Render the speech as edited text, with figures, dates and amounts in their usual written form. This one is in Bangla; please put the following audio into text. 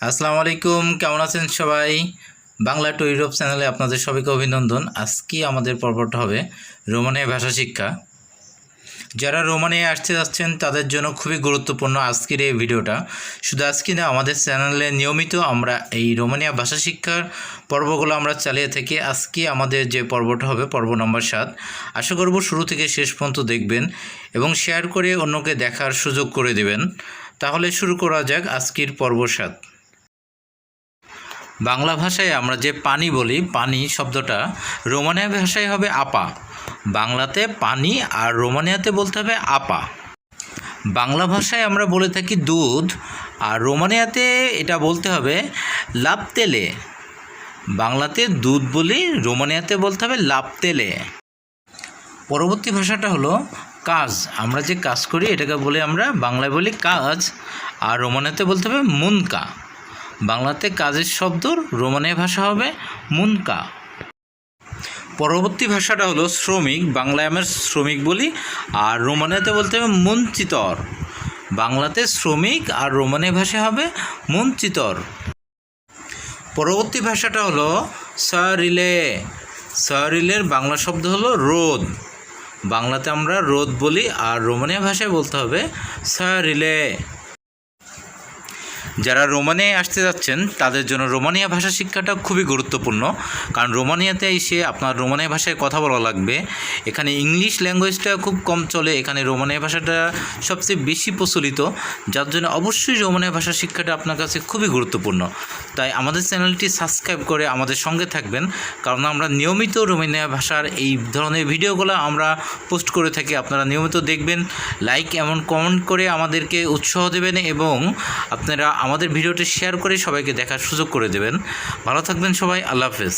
আসসালামু আলাইকুম, কেমন আছেন সবাই? বাংলা টু ইউরোপ চ্যানেলে আপনাদের সবাইকে অভিনন্দন। আজকে আমাদের পর্বটা হবে রোমানিয়া ভাষা শিক্ষা। যারা রোমানিয়া আসতে যাচ্ছেন তাদের জন্য খুবই গুরুত্বপূর্ণ আজকের এই ভিডিওটা। শুধু আজকে না, আমাদের চ্যানেলে নিয়মিত আমরা এই রোমানিয়া ভাষা শিক্ষার পর্বগুলো আমরা চালিয়ে থাকি। আজকে আমাদের যে পর্বটা হবে পর্ব নম্বর 7। আশা করব শুরু থেকে শেষ পর্যন্ত দেখবেন এবং শেয়ার করে অন্যকে দেখার সুযোগ করে দেবেন। তাহলে শুরু করা যাক আজকের পর্ব 7। বাংলা ভাষায় আমরা যে পানি বলি, পানি শব্দটা রোমানিয়া ভাষায় হবে আপা। বাংলাতে পানি আর রোমানিয়াতে বলতে হবে আপা। বাংলা ভাষায় আমরা বলে থাকি দুধ, আর রোমানিয়াতে এটা বলতে হবে লাপতেলে। বাংলাতে দুধ বলি, রোমানিয়াতে বলতে হবে লাপতেলে। পরবর্তী ভাষাটা হলো কাজ। আমরা যে কাজ করি এটাকে বলে আমরা বাংলায় বলি কাজ, আর রোমানিয়াতে বলতে হবে মুনকা। বাংলাতে কাজের শব্দ, রোমানিয়া ভাষা হবে মুনকা। পরবর্তী ভাষাটা হলো শ্রমিক। বাংলায় আমরা শ্রমিক বলি, আর রোমানিয়াতে বলতে হবে মুনচিতর। বাংলাতে শ্রমিক আর রোমানিয়া ভাষা হবে মুনচিতর। পরবর্তী ভাষাটা হলো সারিলে। সারিলের বাংলা শব্দ হলো রোদ। বাংলাতে আমরা রোদ বলি, আর রোমানিয়া ভাষায় বলতে হবে সারিলে। যারা রোমানিয়ায় আসতে যাচ্ছেন তাদের জন্য রোমানিয়া ভাষা শিক্ষাটা খুবই গুরুত্বপূর্ণ, কারণ রোমানিয়াতে এসে আপনার রোমানিয়া ভাষায় কথা বলা লাগবে। এখানে ইংলিশ ল্যাঙ্গুয়েজটা খুব কম চলে, এখানে রোমানিয়া ভাষাটা সবচেয়ে বেশি প্রচলিত, যার জন্য অবশ্যই রোমানিয়া ভাষা শিক্ষাটা আপনার কাছে খুবই গুরুত্বপূর্ণ। তাই আমাদের চ্যানেলটি সাবস্ক্রাইব করে আমাদের সঙ্গে থাকবেন, কারণ আমরা নিয়মিত রোমানিয়া ভাষার এই ধরনের ভিডিওগুলো আমরা পোস্ট করে থাকি। আপনারা নিয়মিত দেখবেন, লাইক এবং কমেন্ট করে আমাদেরকে উৎসাহ দেবেন এবং আপনারা আমাদের ভিডিওটি শেয়ার করে সবাইকে দেখার সুযোগ করে দেবেন। ভালো থাকবেন সবাই, আল্লাহ হাফেজ।